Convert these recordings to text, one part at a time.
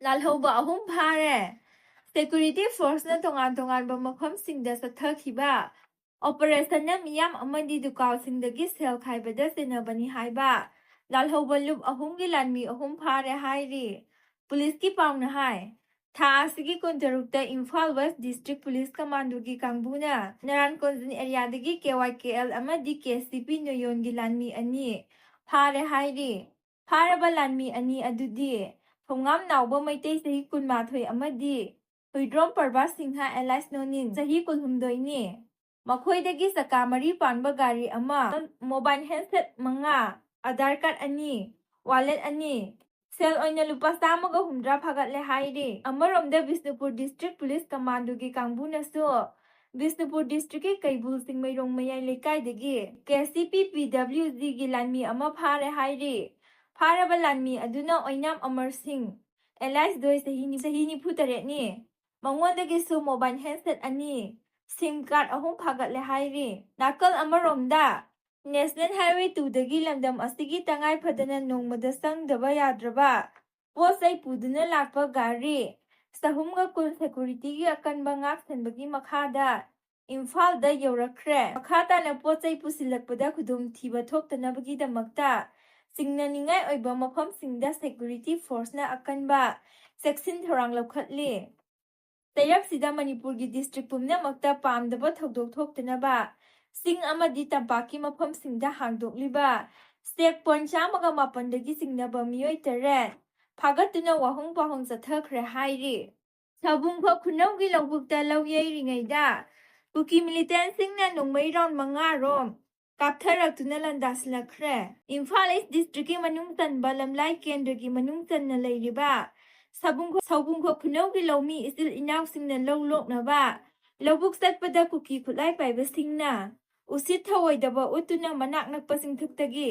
Lalhouba ahum phare. Security force na tongan-tonganba mafamsingda sathakhiba. Operation na miyam amadi dukausingdagi sel khaibada sinabani haiba. Lalhouba loop ahumgi lanmi ahum phare hairi. Police ki pauna hai. Tha asigi kontarukta Imphal West District Police Commando gi kangbuna Naran Konzin area dagi KYKL amadi KCP noyongi lanmi ani phare hairi. Phare ba lanmi ani adudi. Thongam nauba maitai sahi kunmathoi amadi Huidrom Parva Singha Elias Nonin sahi kulhumdoini Makhoidagi saka mari panba gari ama mobile handset manga Aadhaar card ani wallet ani sel oina lupa samaga humdra phagatle hairi amaromda Bishnupur District Police Commando gi kangbuna so Bishnupur District ki Kaibul Singmai Rongmayai lekai dagi KCP PWG gi lanmi ama phare hairi phare ba lanmi aduna oinam Amar Singh Elias doi sahini phutare ni mangwandagi su mobile handset ani SIM card ahum phagatle hairi nakal amaromda National Highway 2 dagi lamdam asigi tangai phadana nongmada sangdaba yadraba posai puduna lakpa gari sahumga kul security gi akanba ngak senbagi makhada Imphal da yorakhre makhata na posai pusilakpada khudum thiba thoktanabagi damakta singnaningai oiba mafam singda security force na akanba section thorang lokhatli Tayak sida Manipur gi district pumna makta pamdaba thodok thoktanaba Sing amadi tampaki mafam singda hangdokliba step point chamaga mapandagi singnaba miyoi tare phagatuna wahung pahung sathakhre hairi sabungkho khunawgi lawbukta lawyai ringaida Kuki Militian singna nongmei round manga rom kaptharakhre landaslakhre Imphal East district ki manung tanba lamlai kendra gi manung tanna leiriba sabungkho khunawgi lawmi isil inaw singna lawloknaba lawbuk satpada kuki khulai paiba singna usit thawaidaba utuna manak nakpa singthuktagi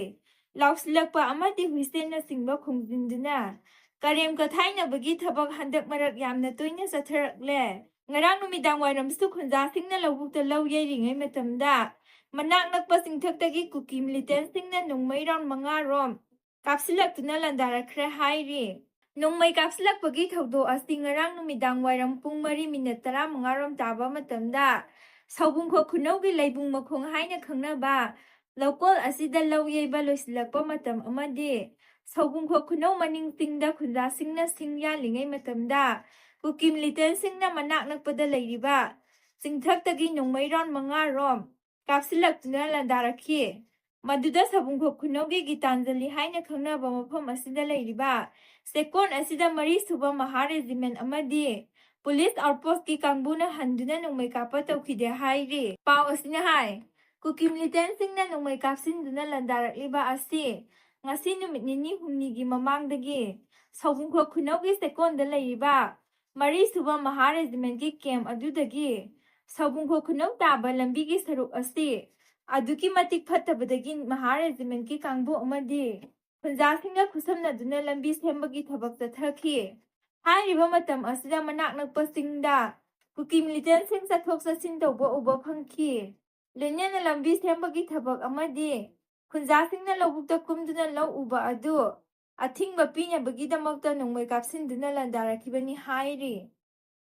lauslakpa amadi huisena singba khongjinduna karem kathaina bagi thabak handak marak yamna toina satharakle ngarang numidang wairam su khunja singna lawbukta lawyai ringai matamda manak nakpa singthuktagi Kuki Militian singna nongmei round manga rom kapsilaktuna landarakre hairi Nongmei kapsilakpagi thaudo asi ngarang numidang wairam pung 3 minute 15 rom taba matamda Saubungkho khunawgi laibung makhong haina khangnaba local asida lawyaiba loisilakpa matam amadi Saubungkho khunaw maning singda khunja singna singya lingai matamda Kuki Militian singna manak nakpada leiriba singthaktagi nongmei round manga rom kapsilaktuna landarakhi Maduda sabungkho khunawgi gitanjali haina khangnaba mafam asida leiriba Sekon asida mari suba maha regiment amadi Police outpost ki kangbuna handuna nongmei kapa tawkhide hairi pau asina hai Kuki Militian singna nongmei kapsinduna landarakliba asi ngasi numit nini humni gi mamangdagi saubungkho khunawgi sekon da leiriba mari suba maha regiment ki camp adudagi saubungkho khunaw taba lambi gi saruk asi aduki matik phatabadagi maha regiment ki kangbu amadi Punja singna khusamnaduna lambi sembagi thabak chathakhi hairiba matam asida manak nakpa singda Kuki Militian sing sathok sasin tawba uba phangki loinana lambi sembagi thabak amadi khunja singna lawbukta kumduna law uba adu athingba pinabagi damakta nongmei kapsinduna landarakhibani hairi